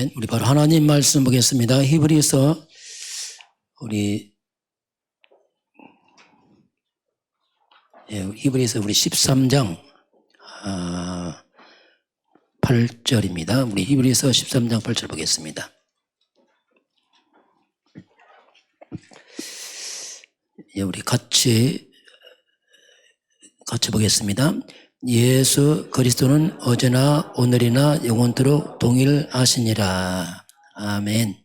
아멘. 우리 바로 하나님 말씀 보겠습니다. 히브리서 우리 13장 8절입니다. 우리 히브리서 13장 8절 보겠습니다. 우리 같이 보겠습니다. 예수 그리스도는 어제나 오늘이나 영원토록 동일하시니라. 아멘.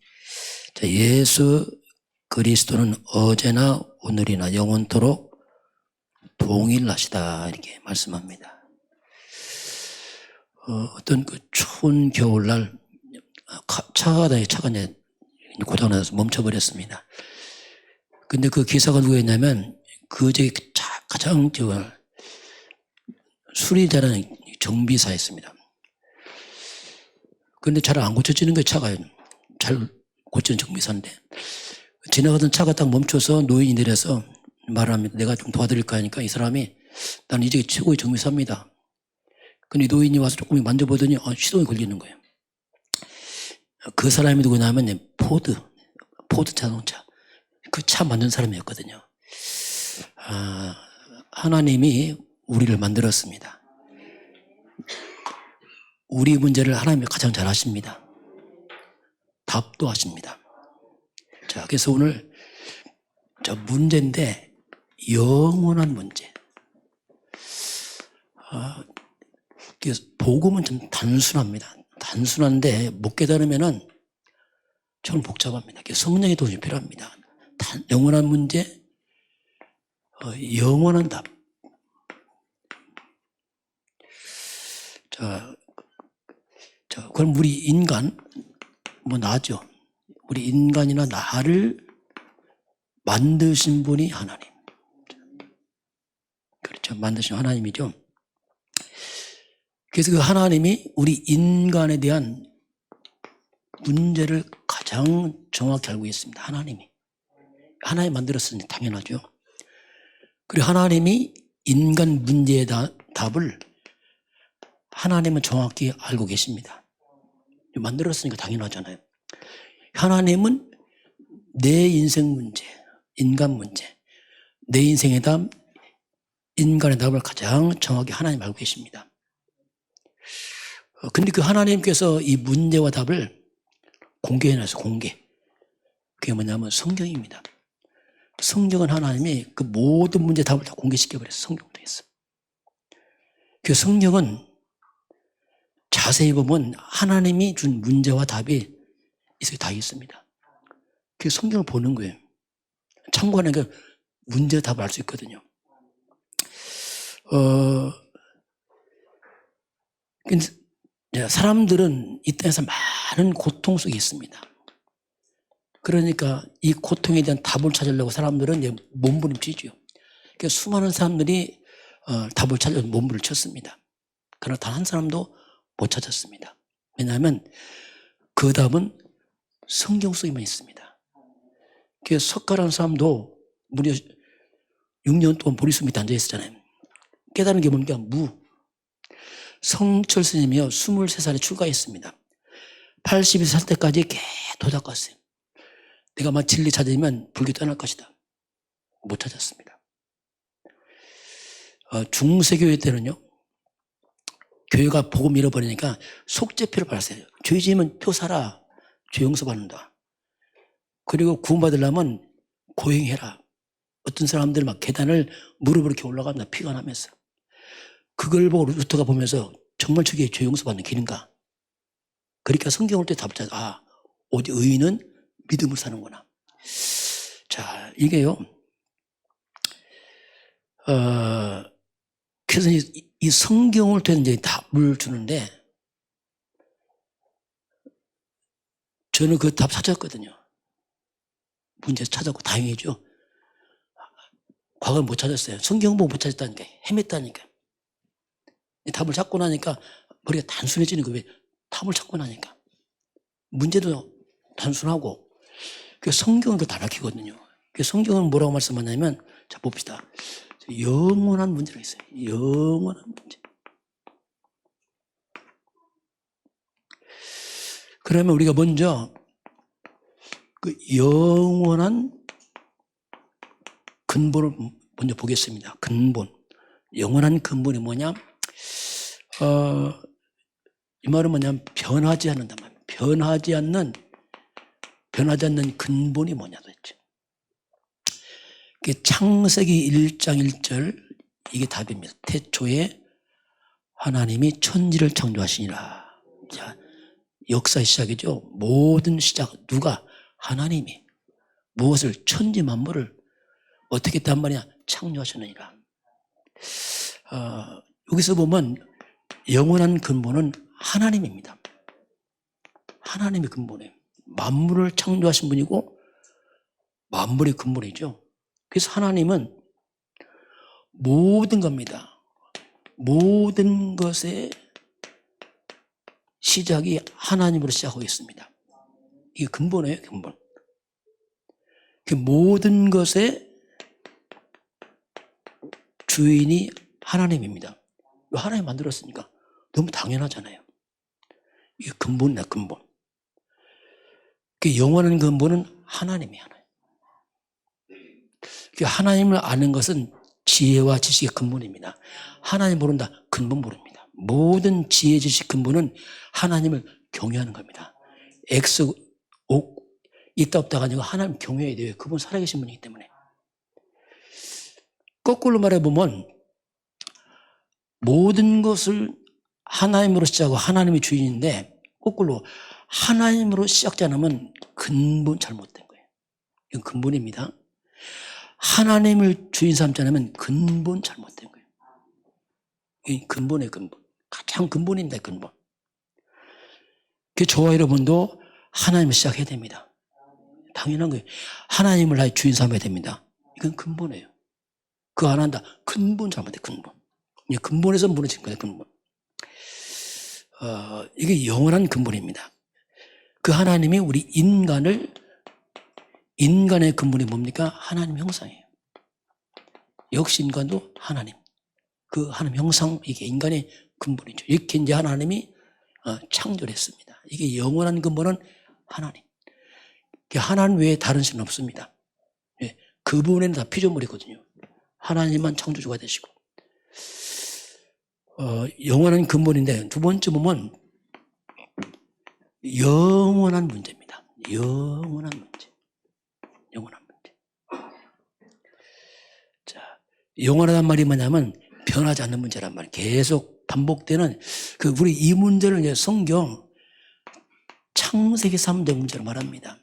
자, 예수 그리스도는 어제나 오늘이나 영원토록 동일하시다, 이렇게 말씀합니다. 어떤 그 추운 겨울날 차가 이제 고장나서 멈춰버렸습니다. 근데 그 기사가 누구였냐면 그제 가장 수리 잘하는 정비사였습니다. 근데 잘 안 고쳐지는 게 차가 잘 고치는 정비사인데, 지나가던 차가 딱 멈춰서 노인이 내려서 말합니다. 내가 좀 도와드릴까 하니까 이 사람이 나는 이제 최고의 정비사입니다. 근데 노인이 와서 조금 만져보더니 시동이 걸리는 거예요. 그 사람이 누구냐면 포드 자동차, 그 차 만든 사람이었거든요. 하나님이 우리를 만들었습니다. 우리 문제를 하나님이 가장 잘 아십니다. 답도 하십니다. 자, 그래서 오늘 문제인데, 영원한 문제. 복음은 좀 단순합니다. 단순한데 못 깨달으면은 좀 복잡합니다. 성령의 도움이 필요합니다. 영원한 문제, 영원한 답. 자, 그럼 우리 인간, 나죠. 우리 인간이나 나를 만드신 분이 하나님. 그렇죠. 만드신 하나님이죠. 그래서 그 하나님이 우리 인간에 대한 문제를 가장 정확히 알고 있습니다. 하나님이 만들었으니 당연하죠. 그리고 하나님이 인간 문제의 답을 하나님은 정확히 알고 계십니다. 만들었으니까 당연하잖아요. 하나님은 내 인생 문제, 인간 문제, 내 인생의 답, 인간의 답을 가장 정확히 하나님 알고 계십니다. 근데 그 하나님께서 이 문제와 답을 공개해놔서 그게 뭐냐면 성경입니다. 성경은 하나님이 그 모든 문제 답을 다 공개시켜버렸어요. 성경을 통해서. 그 성경은 자세히 보면 하나님이 준 문제와 답이 다 있습니다. 그 성경을 보는 거예요. 참고하니까 문제 답을 알 수 있거든요. 사람들은 이 땅에서 많은 고통 속에 있습니다. 그러니까 이 고통에 대한 답을 찾으려고 사람들은 이제 몸부림치죠. 그러니까 수많은 사람들이 답을 찾으려고 몸부림쳤습니다. 그러나 단 한 사람도 못 찾았습니다. 왜냐하면 그 답은 성경 속에만 있습니다. 그래서 석가라는 사람도 무려 6년 동안 보리숲 밑에 앉아 있었잖아요. 깨달은 게 뭡니까? 성철 스님이요, 23살에 출가했습니다. 80세 살 때까지 계속 닦았어요. 내가 막 진리 찾으면 불교 떠날 것이다. 못 찾았습니다. 중세교회 때는요, 교회가 복음 잃어버리니까 속죄표를 받았어요. 죄 지으면 표 사라. 죄 용서받는다. 그리고 구원받으려면 고행해라. 어떤 사람들 막 계단을 무릎으로 이렇게 올라갑니다. 피가 나면서. 그걸 보고 루터가 보면서 정말 저게 죄 용서받는 길인가? 그러니까 성경을 때 답을 찾아. 오직 의인은 믿음을 사는구나. 자, 이게요. 그래서 이 성경을 통해서 이제 답을 주는데, 저는 그 답 찾았거든요. 문제 찾았고 다행이죠. 과거는 못 찾았어요. 성경 보고 못 찾았다니까. 헤맸다니까. 답을 찾고 나니까 머리가 단순해지는 거예요. 답을 찾고 나니까. 문제도 단순하고, 그 성경은 그 다 밝히거든요. 그 성경은 뭐라고 말씀하냐면, 자, 봅시다. 영원한 문제가 있어요. 영원한 문제. 그러면 우리가 먼저 그 영원한 근본을 먼저 보겠습니다. 근본. 영원한 근본이 뭐냐? 이 말은 뭐냐면 변하지 않는단 말이에요. 변하지 않는 근본이 뭐냐 도대체. 창세기 1장 1절 이게 답입니다. 태초에 하나님이 천지를 창조하시니라. 자, 역사의 시작이죠. 모든 시작 누가? 하나님이 무엇을? 천지 만물을 어떻게 했단 말이냐? 창조하셨느니라. 여기서 보면 영원한 근본은 하나님입니다. 하나님의 근본이에요. 만물을 창조하신 분이고 만물의 근본이죠. 그래서 하나님은 모든 겁니다. 모든 것의 시작이 하나님으로 시작하고 있습니다. 이게 근본이에요, 근본. 그 모든 것의 주인이 하나님입니다. 왜 하나님 만들었으니까 너무 당연하잖아요. 이게 근본이다, 근본. 그 영원한 근본은 하나님이에요. 하나님을 아는 것은 지혜와 지식의 근본입니다. 하나님 모른다, 근본 모릅니다. 모든 지혜, 지식 근본은 하나님을 경외하는 겁니다. X, O, 있다 없다가 아니고 하나님 경외해야 돼요. 그분 살아계신 분이기 때문에. 거꾸로 말해보면 모든 것을 하나님으로 시작하고 하나님이 주인인데 거꾸로 하나님으로 시작지 않으면 근본 잘못된 거예요. 이건 근본입니다. 하나님을 주인 삼지 않으면 근본 잘못된 거예요. 이 근본의 근본. 가장 근본입니다, 근본. 그 저와 여러분도 하나님을 시작해야 됩니다. 당연한 거예요. 하나님을 나의 주인 삼아야 됩니다. 이건 근본이에요. 그거 안 한다. 근본 잘못돼, 근본. 근본에서 무너진 거예요, 근본. 이게 영원한 근본입니다. 그 하나님이 우리 인간의 근본이 뭡니까? 하나님 형상이에요. 역시 인간도 하나님. 그 하나님 형상, 이게 인간의 근본이죠. 이렇게 이제 하나님이 창조를 했습니다. 이게 영원한 근본은 하나님. 하나님 외에 다른 신은 없습니다. 그분에는 다 피조물이거든요. 하나님만 창조주가 되시고. 영원한 근본인데 두 번째 보면 영원한 문제입니다. 영원한 문제. 영원한 문제. 자, 영원하단 말이 뭐냐면 변하지 않는 문제란 말이에요. 계속 반복되는 우리 이 문제를 이제 성경 창세기 3장 문제로 말합니다.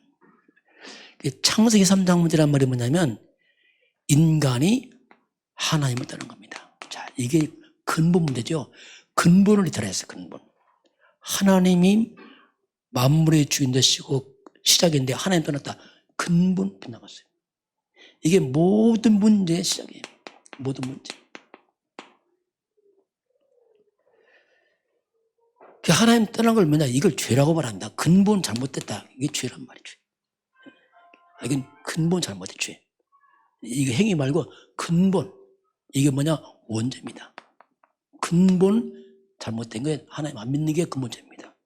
창세기 3장 문제란 말이 뭐냐면 인간이 하나님을 따르는 겁니다. 자, 이게 근본 문제죠. 근본을 이탈했어요, 근본. 하나님이 만물의 주인 되시고 시작인데 하나님 떠났다. 근본 빗나갔어요. 이게 모든 문제의 시작이에요. 모든 문제. 하나님 떠난 걸 뭐냐? 이걸 죄라고 말한다. 근본 잘못됐다. 이게 죄란 말이죠. 이건 근본 잘못된 죄. 이게 행위 말고 근본. 이게 뭐냐? 원죄입니다. 근본 잘못된 게 하나님 안 믿는 게 근본죄입니다.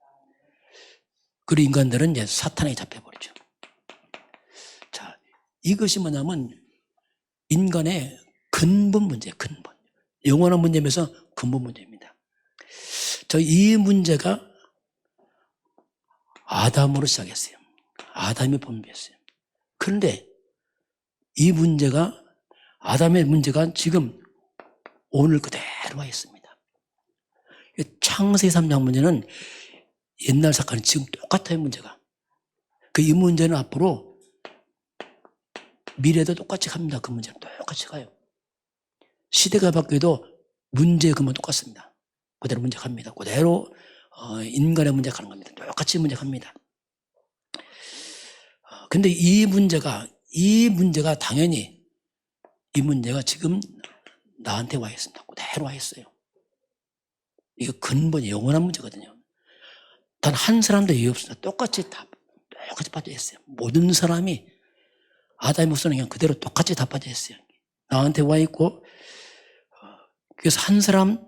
그리고 인간들은 이제 사탄에게 잡혀버리죠. 자, 이것이 뭐냐면 인간의 근본 문제, 근본. 영원한 문제면서 근본 문제입니다. 이 문제가 아담으로 시작했어요. 아담이 범죄했어요. 그런데 이 문제가 아담의 문제가 지금 오늘 그대로 와 있습니다. 창세기 3장 문제는 옛날 사건이 지금 똑같아요, 문제가. 이 문제는 앞으로 미래도 똑같이 갑니다. 그 문제는 똑같이 가요. 시대가 바뀌어도 문제의 근본 똑같습니다. 그대로 문제 갑니다. 그대로 인간의 문제 가는 겁니다. 똑같이 문제 갑니다. 근데 이 문제가 당연히 이 문제가 지금 나한테 와 있습니다. 그대로 와 있어요. 이거 근본이 영원한 문제거든요. 단 한 사람도 예의 없습니다. 똑같이 빠져 있어요. 모든 사람이 아담의 목소리는 그냥 그대로 똑같이 다 빠져 있어요. 나한테 와 있고, 그래서 한 사람,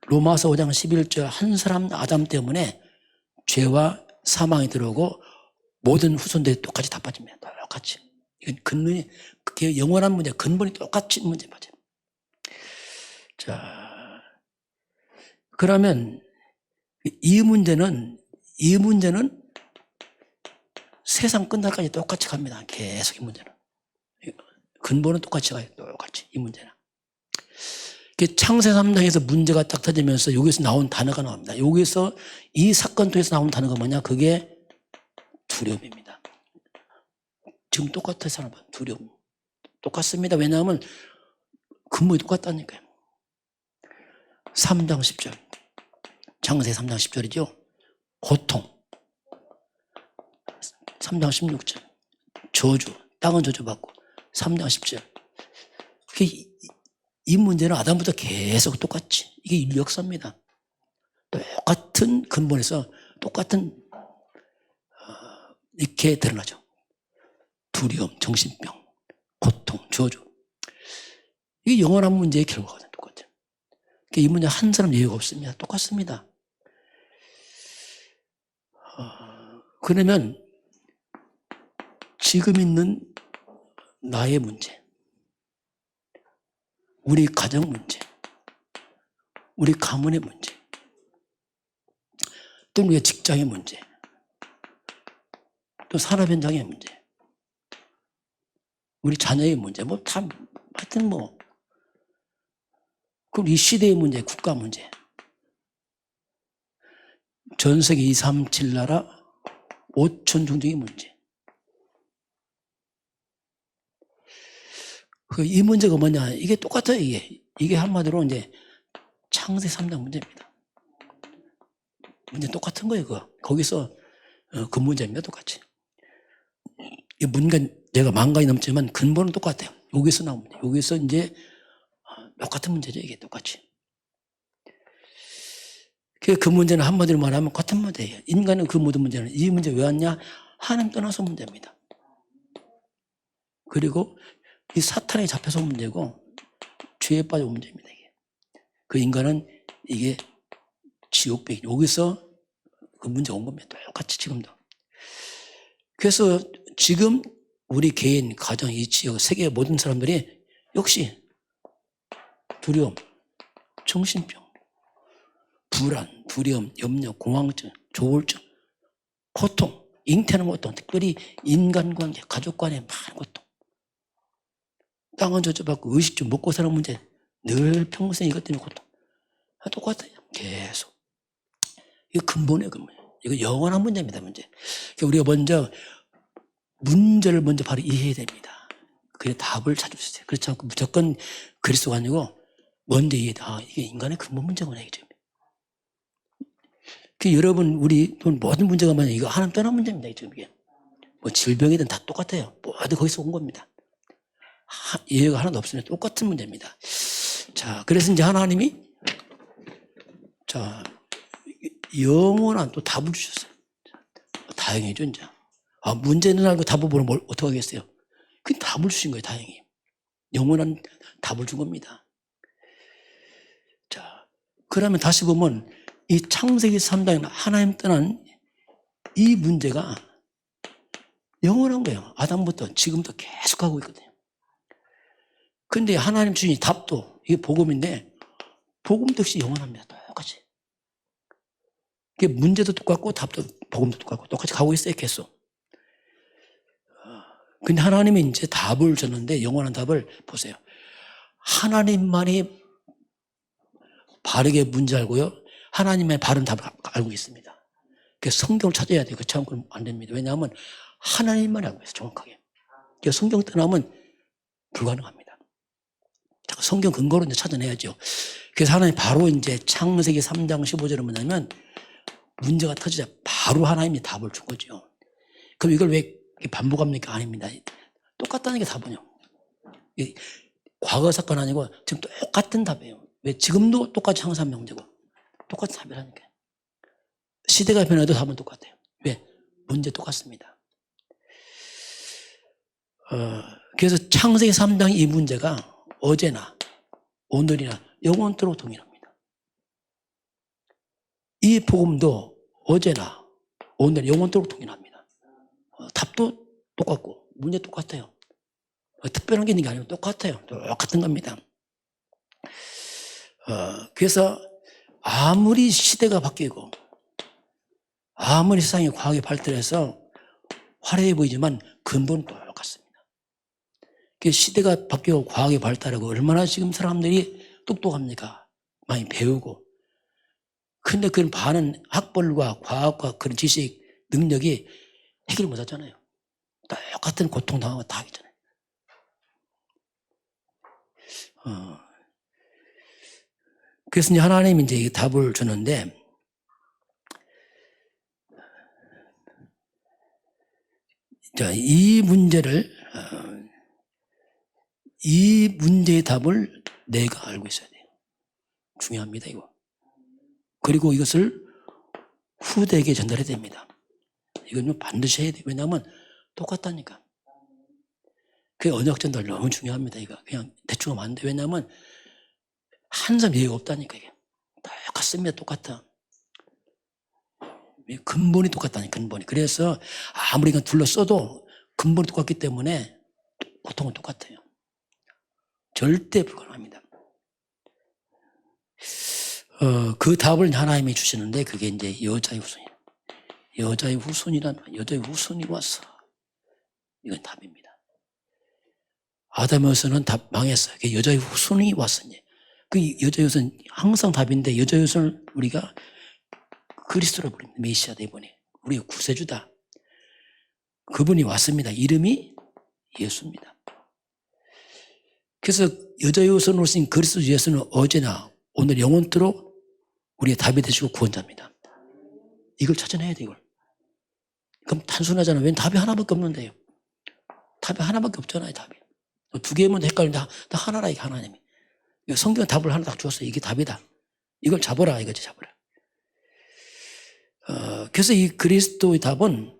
로마서 5장 11절 한 사람 아담 때문에 죄와 사망이 들어오고 모든 후손들이 똑같이 다 빠집니다. 똑같이. 이건 근원이, 그게 영원한 문제, 근본이 똑같이 문제 맞아요. 자, 그러면 이 문제는 세상 끝날까지 똑같이 갑니다. 계속 이 문제는. 근본은 똑같이 가요. 똑같이. 이 문제는. 창세 3장에서 문제가 딱 터지면서 여기서 나온 단어가 나옵니다. 여기서 이 사건 통해서 나온 단어가 뭐냐? 그게 두려움입니다. 지금 똑같은 사람, 두려움. 똑같습니다. 왜냐하면 근본이 똑같다니까요. 3장 10절. 창세 3장 10절이죠. 고통. 3장 16절. 저주. 땅은 저주받고. 3장 10절. 이 문제는 아담부터 계속 똑같이. 이게 인류 역사입니다. 똑같은 근본에서 똑같은 이렇게 드러나죠. 두려움, 정신병, 고통, 저주. 이게 영원한 문제의 결과거든요. 똑같아요. 이 문제 한 사람 예외가 없습니다. 똑같습니다. 그러면 지금 있는 나의 문제, 우리 가정 문제, 우리 가문의 문제, 또 우리 직장의 문제, 또 산업 현장의 문제, 우리 자녀의 문제, 뭐 다 하여튼 뭐, 그럼 이 시대의 문제, 국가 문제, 전 세계 237 나라 5천 종족의 문제. 이 문제가 뭐냐? 이게 똑같아요, 이게. 이게 한마디로 이제 창세 3장 문제입니다. 문제 똑같은 거예요, 그거. 거기서 그 문제입니다, 똑같이. 이 문제가 내가 10,000가지 넘지만 근본은 똑같아요. 여기서 나온 문제. 여기서 이제 똑같은 문제죠, 이게 똑같이. 그 문제는 한마디로 말하면 같은 문제예요. 인간은 그 모든 문제는 이 문제 왜 왔냐? 하나님 떠나서 문제입니다. 그리고 이 사탄에 잡혀서 문제고 죄에 빠져 문제입니다. 이게. 그 인간은 이게 지옥배 여기서 그 문제 온 겁니다. 똑같이 지금도. 그래서 지금 우리 개인, 가정, 이 지역, 세계 모든 사람들이 역시 두려움, 정신병, 불안, 두려움, 염려, 공황증, 조울증, 고통, 잉태하는 고통, 특별히 인간관계, 가족간의 많은 고통, 땅은 저주받고 의식주 먹고 사는 문제, 늘 평생 이것 때문에 고통. 똑같아요. 계속. 이거 근본이에요, 근본. 이거 영원한 문제입니다, 문제. 우리가 먼저 문제를 먼저 바로 이해해야 됩니다. 그래 답을 찾을 수 있어요. 그렇지 않고 무조건 그리스도가 아니고 먼저 이해다. 이게 인간의 근본 문제구나, 이게. 여러분, 우리 모든 문제가 뭐냐, 이거 하나님 떠난 문제입니다, 지금 이게. 뭐 질병이든 다 똑같아요. 모두 거기서 온 겁니다. 예외가 하나도 없으면 똑같은 문제입니다. 자, 그래서 이제 하나님이, 자, 영원한 또 답을 주셨어요. 다행이죠, 이제. 문제는 알고 답을 보면 어떻게 하겠어요? 그 답을 주신 거예요, 다행히. 영원한 답을 준 겁니다. 자, 그러면 다시 보면 이 창세기 3장에 하나님 떠난 이 문제가 영원한 거예요. 아담부터 지금도 계속 하고 있거든요. 근데 하나님 주신 답도 이게 복음인데 복음도 역시 영원합니다. 똑같이. 이게 문제도 똑같고 답도 복음도 똑같고 똑같이 가고 있어요, 계속. 근데 하나님이 이제 답을 줬는데 영원한 답을 보세요. 하나님만이 바르게 문제 알고요. 하나님의 바른 답을 알고 있습니다. 그래서 성경을 찾아야 돼요. 그렇지 않고는 안 됩니다. 왜냐하면 하나님만이 알고 있어요, 정확하게. 그래서 성경 떠나면 불가능합니다. 성경 근거로 이제 찾아내야죠. 그래서 하나님 바로 이제 창세기 3장 15절은 뭐냐면 문제가 터지자 바로 하나님이 답을 준 거죠. 그럼 이걸 왜 반복합니까? 아닙니다. 똑같다는 게 답은요. 과거 사건 아니고 지금 똑같은 답이에요. 왜? 지금도 똑같이 항상 명제고 똑같은 답이라니까요. 시대가 변해도 답은 똑같아요. 왜? 문제 똑같습니다. 그래서 창세기 3장 이 문제가 어제나 오늘이나 영원토록 동일합니다. 이 복음도 어제나 오늘 영원토록 통일합니다. 답도 똑같고 문제 똑같아요. 특별한 게 있는 게 아니고 똑같아요. 똑같은 겁니다. 그래서 아무리 시대가 바뀌고 아무리 세상이 과학이 발달해서 화려해 보이지만 근본은 똑같습니다. 시대가 바뀌고 과학이 발달하고 얼마나 지금 사람들이 똑똑합니까? 많이 배우고. 근데 그런 많은 학벌과 과학과 그런 지식, 능력이 해결 못 하잖아요. 똑같은 고통당하고 다 하잖아요. 그래서 이제 하나님이 이제 답을 주는데, 자, 이 문제의 답을 내가 알고 있어야 돼요. 중요합니다, 이거. 그리고 이것을 후대에게 전달해야 됩니다. 이건 반드시 해야 돼요. 왜냐하면 똑같다니까. 그 언역 전달 너무 중요합니다, 이거. 그냥 대충 하면 안 돼요. 왜냐하면 한 사람 예의가 없다니까, 이게. 똑같습니다, 똑같아. 근본이 똑같다니까, 근본이. 그래서 아무리 그냥 둘러써도 근본이 똑같기 때문에 고통은 똑같아요. 절대 불가능합니다. 그 답을 하나님이 주시는데 그게 이제 여자의 후손이에요. 여자의 후손이 왔어. 이건 답입니다. 아담에서는 답 망했어요. 여자의 후손이 왔으니. 그 여자의 후손은 항상 답인데 여자의 후손을 우리가 그리스도로 부릅니다. 메시아다 이번에. 우리가 구세주다. 그분이 왔습니다. 이름이 예수입니다. 그래서 여자의 후손으로 쓰인 그리스도 예수는 어제나 오늘 영원토록 우리의 답이 되시고 구원자입니다. 이걸 찾아내야 돼요. 이걸. 그럼 단순하잖아요. 왜 답이 하나밖에 없는데요. 답이 하나밖에 없잖아요. 답이. 두 개면 헷갈리는데 다 하나라 이게 하나님이. 성경은 답을 하나 딱 주었어요. 이게 답이다. 이걸 잡아라 이거지 잡아라. 그래서 이 그리스도의 답은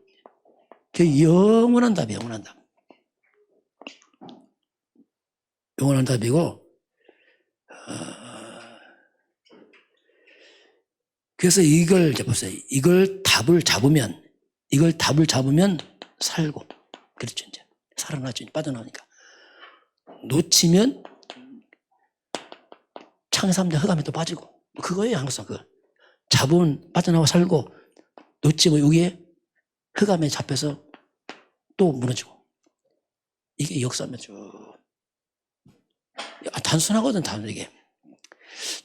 영원한 답이에요. 영원한 답. 영원한 답이고 그래서 이걸 보세요. 이걸 답을 잡으면 살고 그렇죠. 이제 살아나죠. 빠져나오니까. 놓치면 창세삼자 흑암에 또 빠지고 그거예요. 항상 그거. 잡으면 빠져나와 살고 놓치면 여기에 흑암에 잡혀서 또 무너지고 이게 역사입니다. 단순하거든. 이게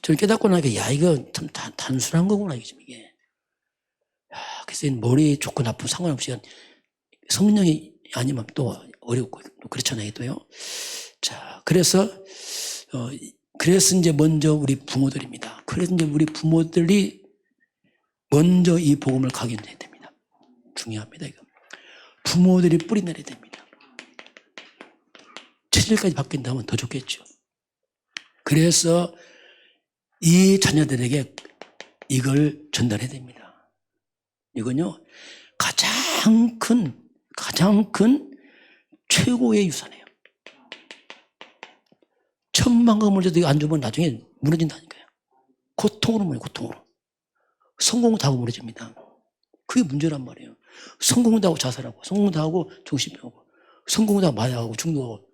저를 깨닫고 나니까 야 이거 참 단순한 거구나 이게. 그래서 머리 좋고 나쁜 상관없이 성령이 아니면 또 어렵고 또 그렇잖아요. 또요. 자, 그래서 이제 먼저 우리 부모들입니다. 그래서 이제 우리 부모들이 먼저 이 복음을 각인해야 됩니다. 중요합니다. 이거. 부모들이 뿌리 내려야 됩니다. 체질까지 바뀐다면 더 좋겠죠. 그래서 이 자녀들에게 이걸 전달해야 됩니다. 이건요, 가장 큰 최고의 유산이에요. 천만금을 줘도 안 주면 나중에 무너진다니까요. 고통으로 무너져요, 고통으로. 성공도 하고 무너집니다. 그게 문제란 말이에요. 성공도 하고 자살하고, 성공도 하고 정신병하고, 성공도 하고 마약하고 중독하고.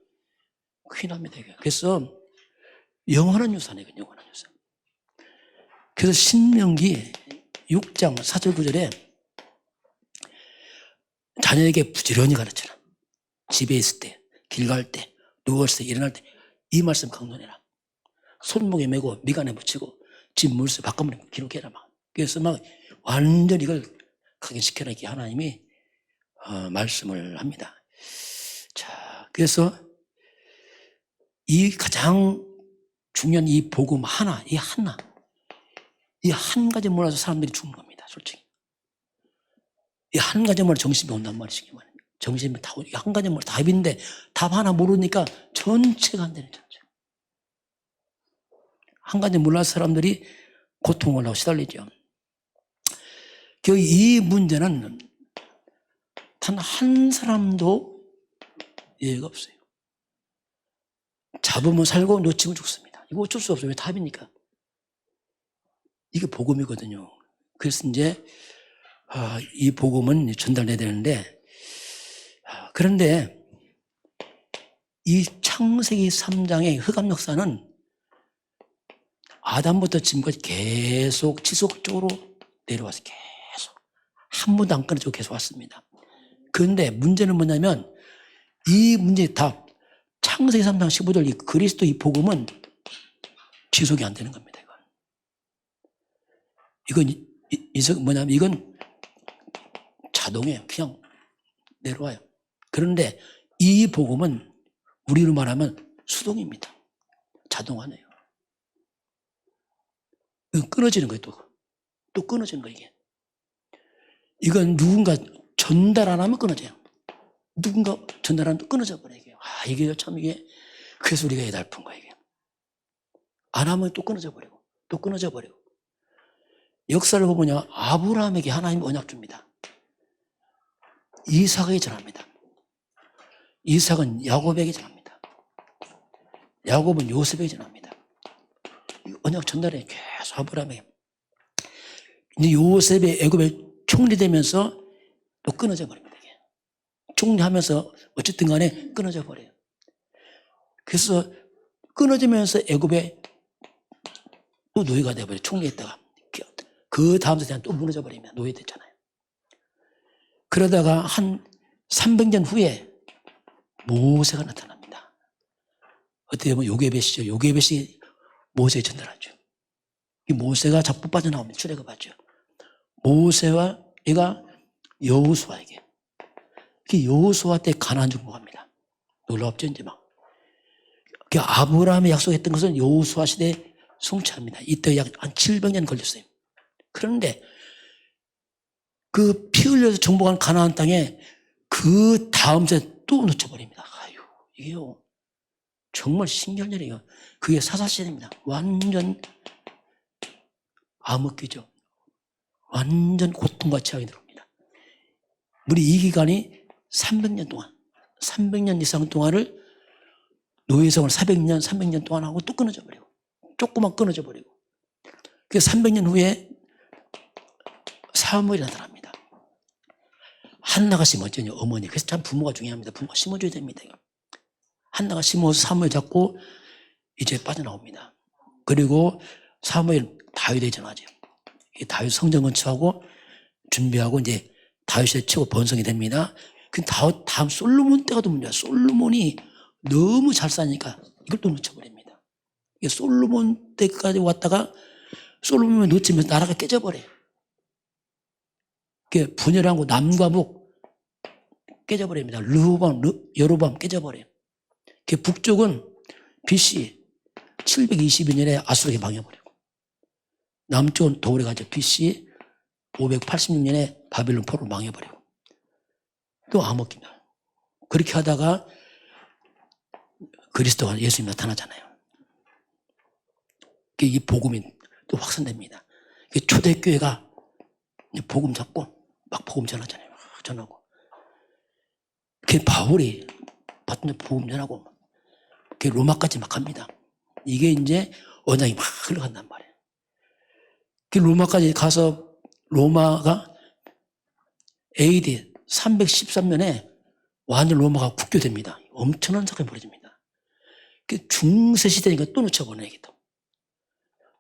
큰일 납니다, 이게. 그래서 영원한 유산이에요, 영원한 유산. 그래서 신명기 6장 4절 9절에 자녀에게 부지런히 가르쳐라. 집에 있을 때, 길 갈 때, 누웠을 때, 일어날 때 이 말씀 강론해라. 손목에 메고 미간에 붙이고 집 물세 바깥문에 기록해라. 막. 그래서 막 완전히 이걸 각인시켜라. 이렇게 하나님이 말씀을 합니다. 자, 그래서 이 가장 중요한 이 복음 이 한 가지 몰라서 사람들이 죽는 겁니다. 솔직히. 이 한 가지 몰라 정신이 온단 말이지. 정신이 다 한 가지 몰라 답인데 답 하나 모르니까 전체가 안 되는 전체. 한 가지 몰라서 사람들이 고통을 하고 시달리죠. 이 문제는 단 한 사람도 예외가 없어요. 잡으면 살고 놓치면 죽습니다. 이거 어쩔 수 없어요. 왜 답이니까. 이게 복음이거든요. 그래서 이제 이 복음은 전달돼야 되는데, 그런데 이 창세기 3장의 흑암 역사는 아담부터 지금까지 계속 지속적으로 내려와서 계속 한 번도 안 끊어지고 계속 왔습니다. 그런데 문제는 뭐냐면 이 문제의 답, 창세기 3장 15절 이 그리스도 이 복음은 지속이 안 되는 겁니다. 이건 뭐냐면 이건 자동이에요. 그냥 내려와요. 그런데 이 복음은 우리로 말하면 수동입니다. 자동화네요. 이건 끊어지는 거예요. 또 끊어지는 거예요. 이게. 이건 누군가 전달 안 하면 끊어져요. 누군가 전달 안 하면 또 끊어져 버려요. 이게 참 이게 그래서 우리가 애달픈 거예요. 이게. 안 하면 또 끊어져 버리고 또 끊어져 버리고. 역사를 보면 아브라함에게 하나님 언약 줍니다. 이삭에게 전합니다. 이삭은 야곱에게 전합니다. 야곱은 요셉에게 전합니다. 언약 전달해 계속 아브라함에게. 근데 요셉의 애굽에 총리되면서 또 끊어져 버립니다. 이게. 총리하면서 어쨌든 간에 끊어져 버려요. 그래서 끊어지면서 애굽에 또 노예가 되어버려요. 총리했다가. 그 다음 세대는 또 무너져 버리면 노예됐잖아요. 그러다가 한 300년 후에 모세가 나타납니다. 어떻게 보면 요게벳이죠. 요게벳이 모세에 전달하죠. 이 모세가 자꾸 빠져나오면 출애굽하죠. 모세와 얘가 여호수아에게. 여호수아 때 가나안 정복합니다. 놀랍죠, 이제 막. 아브라함이 약속했던 것은 여호수아 시대에 성취합니다. 이때 약 한 700년 걸렸어요. 그런데 그 피 흘려서 정복한 가나안 땅에 그 다음 세 또 놓쳐버립니다. 이게요. 정말 신기한 일이에요. 그게 사사시대입니다. 완전 암흑기죠. 완전 고통과 취하게 들어옵니다. 우리 이 기간이 300년 동안, 300년 이상 동안을 노예성을 400년, 300년 동안 하고 또 끊어져 버리고, 조금만 끊어져 버리고. 그래서 300년 후에 사무엘이 나타납니다. 한나가 심었죠, 어머니. 그래서 참 부모가 중요합니다. 부모가 심어줘야 됩니다. 한나가 심어서 사무엘 잡고 이제 빠져나옵니다. 그리고 사무엘 다윗에게 전하죠. 다윗 성전 건축하고 준비하고 이제 다윗의 최고 번성이 됩니다. 그 다음 솔로몬 때가 또 문제야. 솔로몬이 너무 잘 사니까 이걸 또 놓쳐버립니다. 솔로몬 때까지 왔다가 솔로몬을 놓치면서 나라가 깨져버려요. 분열하고 남과 북 깨져버립니다. 여로보암 깨져버려요. 북쪽은 BC 722년에 아수르에게 망해버리고 남쪽은 더 오래가죠. BC 586년에 바빌론 포로로 망해버리고 또 암흑기입니다. 그렇게 하다가 그리스도가 예수님 나타나잖아요. 이 복음이 또 확산됩니다. 초대교회가 복음 잡고 막 복음 전하잖아요. 전하고. 바울이 받는 복음 전하고 로마까지 막 갑니다. 이게 이제 언약이 막 흘러간단 말이에요. 로마까지 가서 로마가 AD 313년에 완전 로마가 국교됩니다. 엄청난 사건이 벌어집니다. 중세 시대니까 또 놓쳐보네.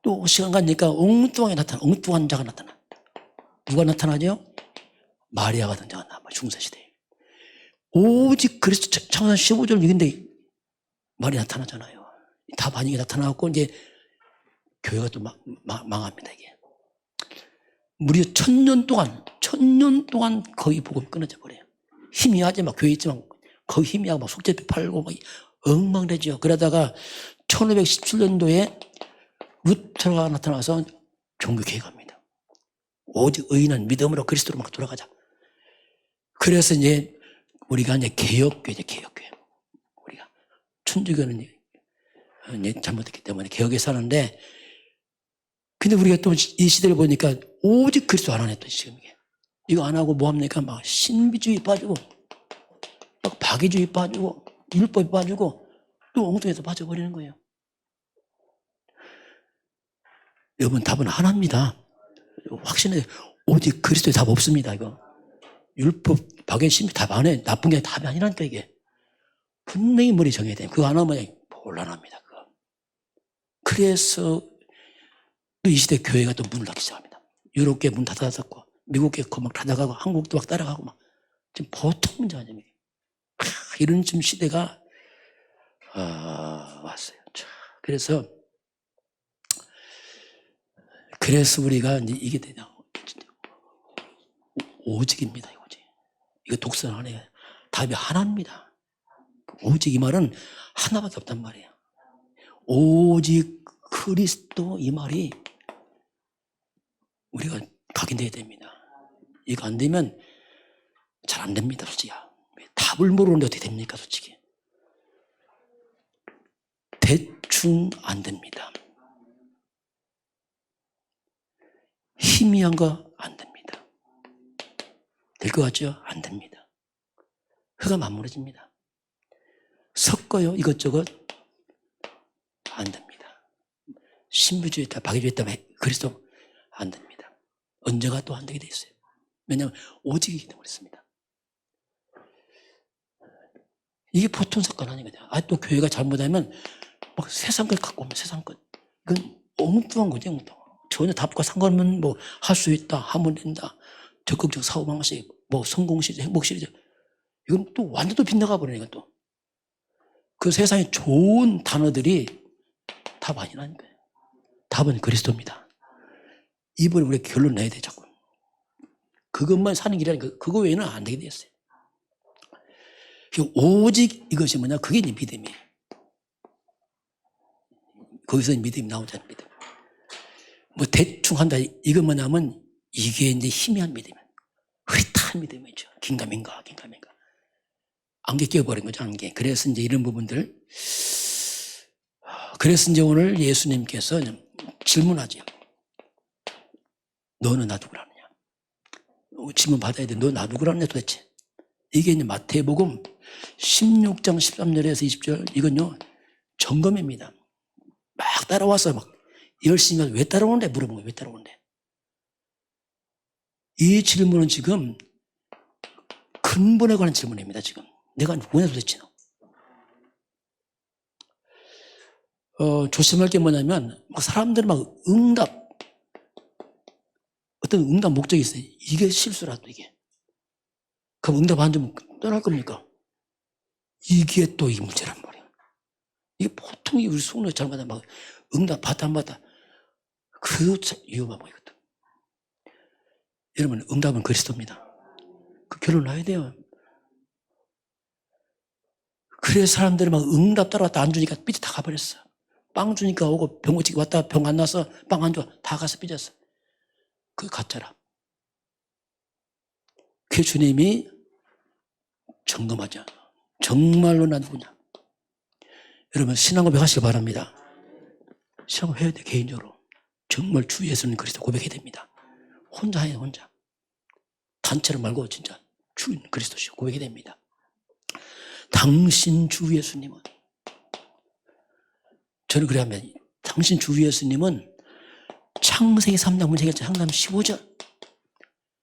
또 시간 가니까 엉뚱한 자가 나타나. 누가 나타나죠? 마리아가 등장한다. 중세시대에. 오직 그리스도 창세기 15절 얘기인데 말이 나타나잖아요. 다 반응이 나타나고 이제 교회가 또 망합니다. 이게. 무려 1000년 동안 거의 복음이 끊어져 버려요. 희미하지 막 교회 있지만 거의 희미하고 막 속죄비 팔고 막 엉망되죠. 그러다가 1517년도에 루터가 나타나서 종교개혁합니다. 오직 의인은 믿음으로 그리스도로 막 돌아가자. 그래서 이제 우리가 이제 개혁교회죠, 개혁교회. 우리가 천주교는 이제 잘못했기 때문에 개혁에 사는데, 근데 우리가 또 이 시대를 보니까 오직 그리스도 안 하네, 또 지금 이게. 이거 안 하고 뭐 합니까? 막 신비주의 빠지고, 막 박애주의 빠지고, 율법이 빠지고, 또 엉뚱해서 빠져버리는 거예요. 여러분, 답은 하나입니다. 확신해. 오직 그리스도에 답 없습니다, 이거. 율법, 박연, 신비 답 안 해. 나쁜 게 답이 아니라니까, 이게. 분명히 머리 정해야 돼. 그거 안 하면 곤란합니다, 그거. 그래서 이 시대 교회가 또 문을 닫기 시작합니다. 유럽계 문 닫았고, 미국계 막 닫아가고, 한국도 막 따라가고, 막. 지금 보통 문제가 아니에요. 이런 좀 시대가, 왔어요. 그래서 우리가 이제 이게 되냐. 오직입니다, 오직. 이거 독선 안 해요. 답이 하나입니다. 오직 이 말은 하나밖에 없단 말이에요. 오직 그리스도 이 말이 우리가 각인돼야 됩니다. 이거 안 되면 잘 안 됩니다, 솔직히. 답을 모르는데 어떻게 됩니까, 솔직히. 대충 안 됩니다. 희미한 거 안 됩니다. 될 것 같죠? 안 됩니다. 혀가 맞물어집니다. 섞어요, 이것저것. 안 됩니다. 신비주의 있다, 박애주의 있다, 그리스도 안 됩니다. 언제가 또 안 되게 돼 있어요. 왜냐하면 오직이기 때문에 그렇습니다. 이게 보통 사건 아니거든요. 또 교회가 잘못하면 막 세상 것 갖고 오면 세상 것. 이건 엉뚱한 거죠, 엉뚱한. 전혀 답과 상관없는 뭐 할 수 있다, 하면 된다, 적극적 사고 방식, 뭐 성공 시리즈, 행복 시리즈. 이건 또 완전 또 빗나가 버리네, 이건 또. 그 세상에 좋은 단어들이 답 아니라니까요. 답은 그리스도입니다. 이번에 우리가 결론 내야 돼, 자꾸. 그것만 사는 길이라니까. 그거 외에는 안 되게 됐어요. 오직 이것이 뭐냐? 그게 이제 믿음이에요. 거기서 믿음이 나오잖아요, 믿음. 뭐 대충 한다, 이거 뭐냐면 이게 이제 희미한 믿음이에요. 흐릿한 믿음이죠. 긴가민가. 안개 끼워버린 거죠, 안개. 그래서 이제 이런 부분들. 그래서 이제 오늘 예수님께서 질문하죠. 너는 나 누구라느냐? 질문 받아야 돼. 너 나 누구라느냐 도대체? 이게 이제 마태복음 16장 13절에서 20절, 이건요, 점검입니다. 막 따라와서 막 열심히 왜 따라오는데 물어본 거예요. 왜 따라오는데? 이 질문은 지금 근본에 관한 질문입니다, 지금. 내가 누구냐 도대체. 조심할 게 뭐냐면, 막 사람들은 막 응답, 어떤 응답 목적이 있어요. 이게 실수라도 이게. 그럼 응답 안 주면 떠날 겁니까? 이게 또 이 문제란 말이에요. 이게 보통 우리 속내 잘못하면 막 응답 받다 안 받다. 그 위험한 거거든. 여러분, 응답은 그리스도입니다. 그 결론 나야 돼요. 그래서 사람들이 막 응답 따라왔다 안 주니까 삐져 다 가버렸어. 빵 주니까 오고 병 고치기 왔다 병 안 나서 빵 안 줘. 다 가서 삐졌어. 그게 가짜라. 그 주님이 점검하자. 정말로 난 누구냐. 여러분, 신앙고백 하시기 바랍니다. 신앙고백 해야 돼, 개인적으로. 정말 주 예수는 그리스도 고백해야 됩니다. 혼자 해요, 혼자. 단체로 말고 진짜 주 그리스도시요 고백해야 됩니다. 당신 주 예수님은, 저는 그래 하면, 당신 주 예수님은 창세기 3장 문제결정 상담 15절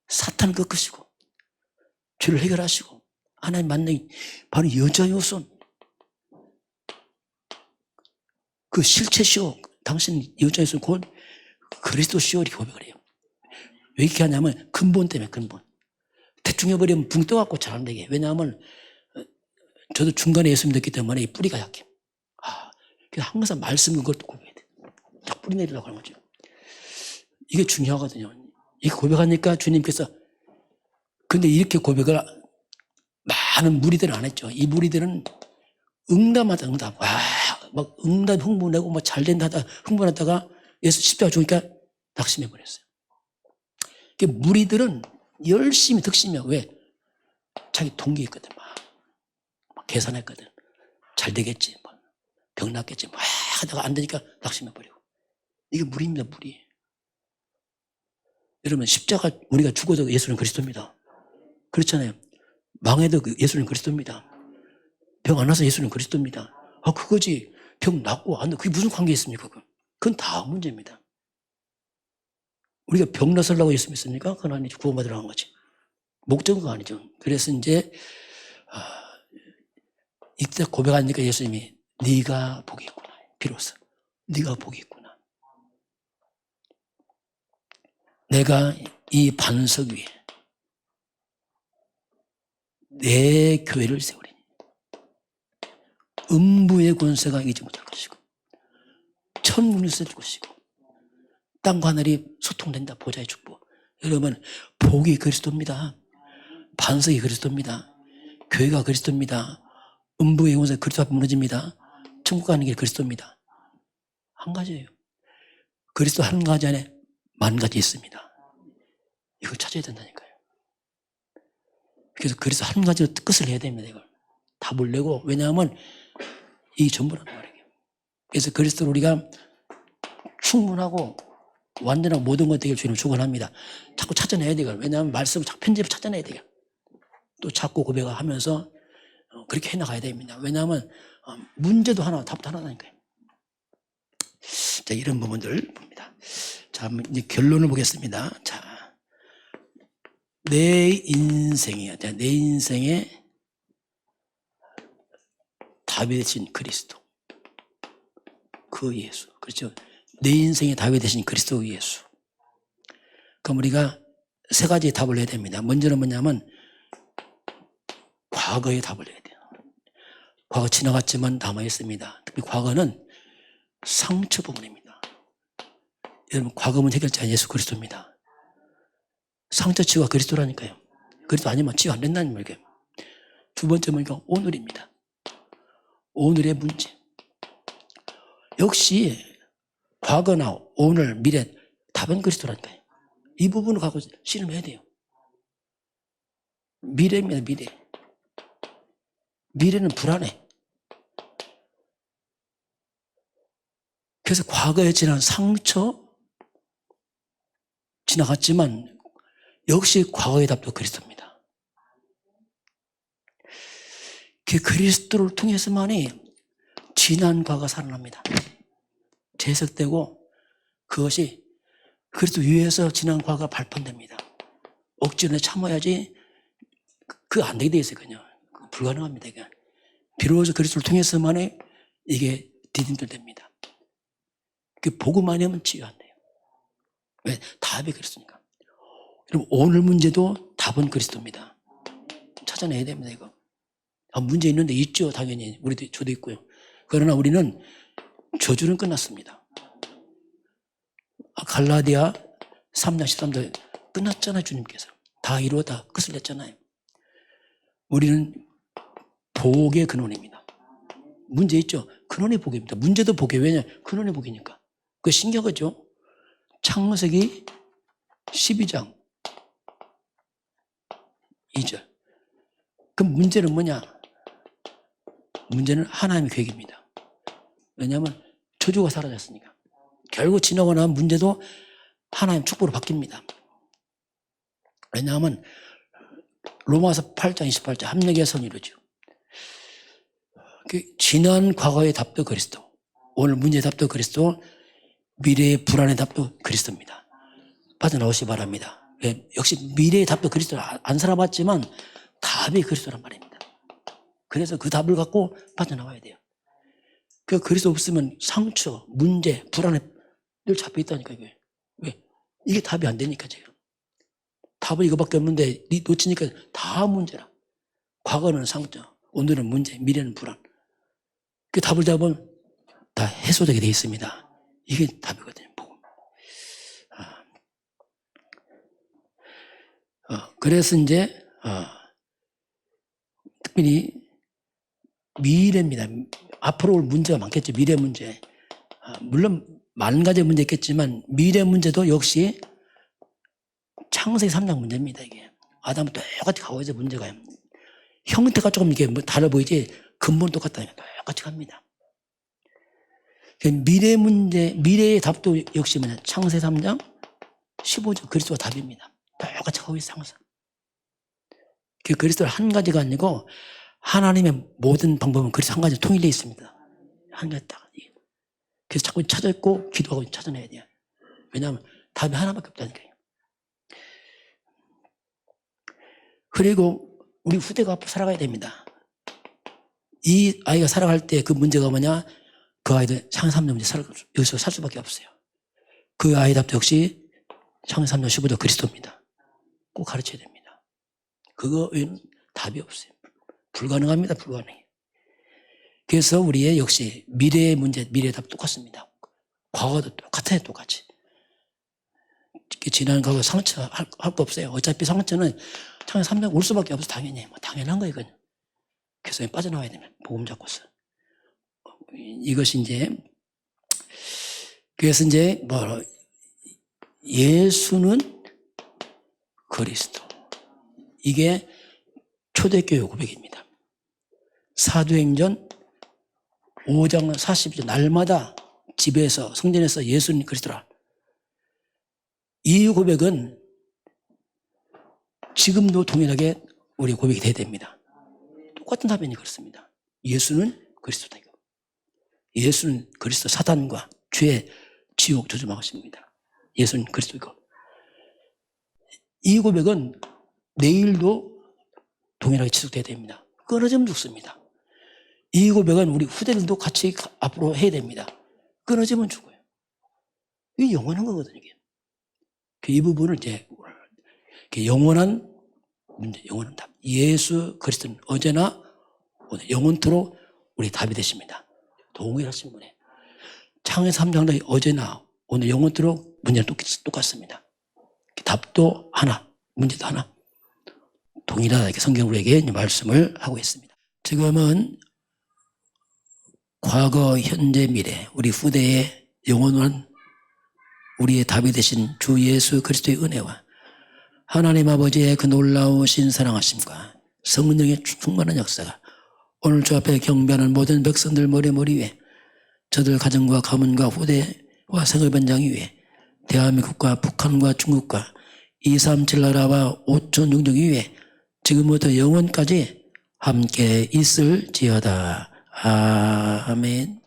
사탄을 꺾으시고 죄를 해결하시고 하나님 만나기 바로 여자요손, 그 실체시오. 당신 여자요손 곧 그리스도시오. 이렇게 고백을 해요. 왜 이렇게 하냐면 근본 때문에, 근본. 대충 해버리면 붕 떠갖고 잘 안 되게. 왜냐하면 저도 중간에 예수 믿었기 때문에 이 뿌리가 약해. 그래서 항상 말씀 그것도 고백해야 돼. 딱 뿌리 내리려고 하는 거죠. 이게 중요하거든요. 이렇게 고백하니까 주님께서, 근데 이렇게 고백을 많은 무리들은 안 했죠. 이 무리들은 응답하다 응답. 막 응답 흥분하고 뭐 잘 된다 하다 흥분하다가 예수 십자가 죽으니까 낙심해버렸어요. 무리들은 열심히 득심이야. 왜? 자기 동기 있거든. 막 계산했거든. 잘 되겠지. 병 낫겠지. 막 하다가 안 되니까 낙심해버리고. 이게 무리입니다, 무리. 여러분, 십자가 우리가 죽어도 예수는 그리스도입니다. 그렇잖아요. 망해도 예수는 그리스도입니다. 병 안 나서 예수는 그리스도입니다. 그거지. 병 낫고 안 돼. 그게 무슨 관계 있습니까? 그건 다음 문제입니다. 우리가 병 나서려고 예수 믿습니까? 그건 아니죠. 구원받으러 간 거지. 목적은 그거 아니죠. 그래서 이제 이때 고백하니까 예수님이 네가 복이 있구나. 비로소 네가 복이 있구나. 내가 이 반석 위에 내 교회를 세우리니 음부의 권세가 이기지 못할 것이고 천군이 쓸 것이고 땅과 하늘이 소통된다. 보좌의 축복. 여러분, 복이 그리스도입니다. 반석이 그리스도입니다. 교회가 그리스도입니다. 음부의 권세가 그리스도 앞에 무너집니다. 천국 가는 게 그리스도입니다. 한 가지예요. 그리스도 한 가지 안에 만 가지 있습니다. 이걸 찾아야 된다니까요. 그래서 그리스도 한 가지로 끝을 내야 됩니다. 이걸 답을 내고. 왜냐하면 이게 전부란 말이에요. 그래서 그리스도를 우리가 충분하고 완전하고 모든 것 되길 주님을 축원합니다. 자꾸 찾아내야 돼요. 왜냐하면 말씀을 편집을 찾아내야 돼요. 또 자꾸 고백하면서 그렇게 해나가야 됩니다. 왜냐하면 문제도 하나, 답도 하나니까요. 자, 이런 부분들 봅니다. 자, 이제 결론을 보겠습니다. 자, 내 인생이야. 내 인생의 답이 되신 그리스도. 그 예수. 그렇죠. 내 인생의 답이 되신 그리스도 예수. 그럼 우리가 세 가지 답을 내야 됩니다. 먼저는 뭐냐면 과거의 답을 내야 돼요. 과거 지나갔지만 남아있습니다. 특히 과거는 상처 부분입니다. 여러분, 과거 문제 해결자 예수 그리스도입니다. 상처 치유가 그리스도라니까요. 그리스도 아니면 치유 안 된다는 말이에요. 두 번째 뭐니까 오늘입니다. 오늘의 문제. 역시 과거나 오늘, 미래 답은 그리스도라니까요. 이 부분을 갖고 씨름해야 돼요. 미래입니다. 미래. 미래는 불안해. 그래서 과거에 지난 상처 지나갔지만 역시 과거의 답도 그리스도입니다. 그 그리스도를 통해서만이 지난 과거가 살아납니다. 재석되고 그것이 그리스도 위에서 지난 과거가 발판됩니다. 억지로 참아야지 그거 안 되게 돼 있어요. 그냥 불가능합니다. 그냥. 비로소 그리스도를 통해서만이 이게 디딤돌됩니다. 그 복음 아니면 치유 안 돼요. 왜? 답이 그리스도니까. 여러분, 오늘 문제도 답은 그리스도입니다. 찾아내야 됩니다. 이거. 문제 있는데 있죠. 당연히 우리도 저도 있고요. 그러나 우리는 저주는 끝났습니다. 갈라디아 3장 13절 끝났잖아요. 주님께서 다 이루었다 끝을 냈잖아요. 우리는 복의 근원입니다. 문제 있죠. 근원이 복입니다. 문제도 복이에요. 왜냐? 근원이 복이니까. 그거 신기하죠. 창세기 12장 2절. 그럼 문제는 뭐냐? 문제는 하나님의 계획입니다. 왜냐하면 저주가 사라졌으니까. 결국 지나고 나면 문제도 하나님 축복으로 바뀝니다. 왜냐하면 로마서 8장 28절 합력의 선이로죠. 지난 과거의 답도 그리스도, 오늘 문제의 답도 그리스도, 미래의 불안의 답도 그리스도입니다. 빠져나오시기 바랍니다. 역시 미래의 답도 그리스도 안 살아봤지만 답이 그리스도란 말입니다. 그래서 그 답을 갖고 빠져나와야 돼요. 그 그리스도 없으면 상처, 문제, 불안에 늘 잡혀 있다니까 이게. 왜? 이게 답이 안 되니까 지금. 답은 이거밖에 없는데 놓치니까 다 문제라. 과거는 상처, 오늘은 문제, 미래는 불안. 그 답을 잡으면 다 해소되게 되어 있습니다. 이게 답이거든요. 복음. 그래서 이제 특별히 미래입니다. 앞으로 올 문제가 많겠죠. 미래 문제. 물론 많은 가지 문제 있겠지만 미래 문제도 역시 창세기 3장 문제입니다. 이게 아담은 똑같이 가고 있어 문제가. 형태가 조금 이게 달라 보이지 근본 똑같다니까 똑같이 갑니다. 미래 문제, 미래의 답도 역시 뭐냐? 창세기 3장 15절 그리스도가 답입니다. 똑같이 가고 있어 항상. 그 그리스도는 한 가지가 아니고 하나님의 모든 방법은 그리스도 한 가지 통일되어 있습니다. 한 가지 딱. 그래서 자꾸 찾아있고 기도하고 찾아내야 돼요. 왜냐하면 답이 하나밖에 없다니까요. 그리고 우리 후대가 앞으로 살아가야 됩니다. 이 아이가 살아갈 때 그 문제가 뭐냐? 그 아이들 창삼년 여기서 살 수밖에 없어요. 그 아이답도 역시 창삼년 15도 그리스도입니다. 꼭 가르쳐야 됩니다. 그거 외에는 답이 없어요. 불가능합니다. 불가능해. 그래서 우리의 역시 미래의 문제, 미래의 답 똑같습니다. 과거도 똑같아요. 똑같이. 지난 과거 상처 할 거 없어요. 어차피 상처는 창세 3년 올 수밖에 없어. 당연히. 뭐 당연한 거예요. 이건. 그래서 빠져나와야 됩니다. 복음 잡고서. 이것이 이제, 그래서 이제 예수는 그리스도. 이게 초대교회 고백입니다. 사도행전 5장 40절 날마다 집에서 성전에서 예수는 그리스도라. 이 고백은 지금도 동일하게 우리 고백이 돼야 됩니다. 똑같은 답변이 그렇습니다. 예수는 그리스도다. 예수는 그리스도, 사단과 죄의 지옥 조주망하십니다. 예수는 그리스도이고. 이 고백은 내일도 동일하게 지속돼야 됩니다. 끊어지면 죽습니다. 이 고백은 우리 후대들도 같이 앞으로 해야 됩니다. 끊어지면 죽어요. 이게 영원한 거거든요. 이게. 이 부분을 이제 영원한 문제, 영원한 답. 예수 그리스도는 어제나 오늘 영원토록 우리 답이 되십니다. 동일하신 분에 창세기 3장도 어제나 오늘 영원토록 문제는 똑같습니다. 답도 하나, 문제도 하나. 동일하게 성경 우리에게 말씀을 하고 있습니다. 지금은 과거, 현재, 미래, 우리 후대의 영원한 우리의 답이 되신 주 예수 그리스도의 은혜와 하나님 아버지의 그 놀라우신 사랑하심과 성령의 충만한 역사가 오늘 주 앞에 경배하는 모든 백성들 머리 위에 저들 가정과 가문과 후대와 생업 현장 위에 대한민국과 북한과 중국과 237 나라와 5천 종족 위에 지금부터 영원까지 함께 있을지어다. 아멘.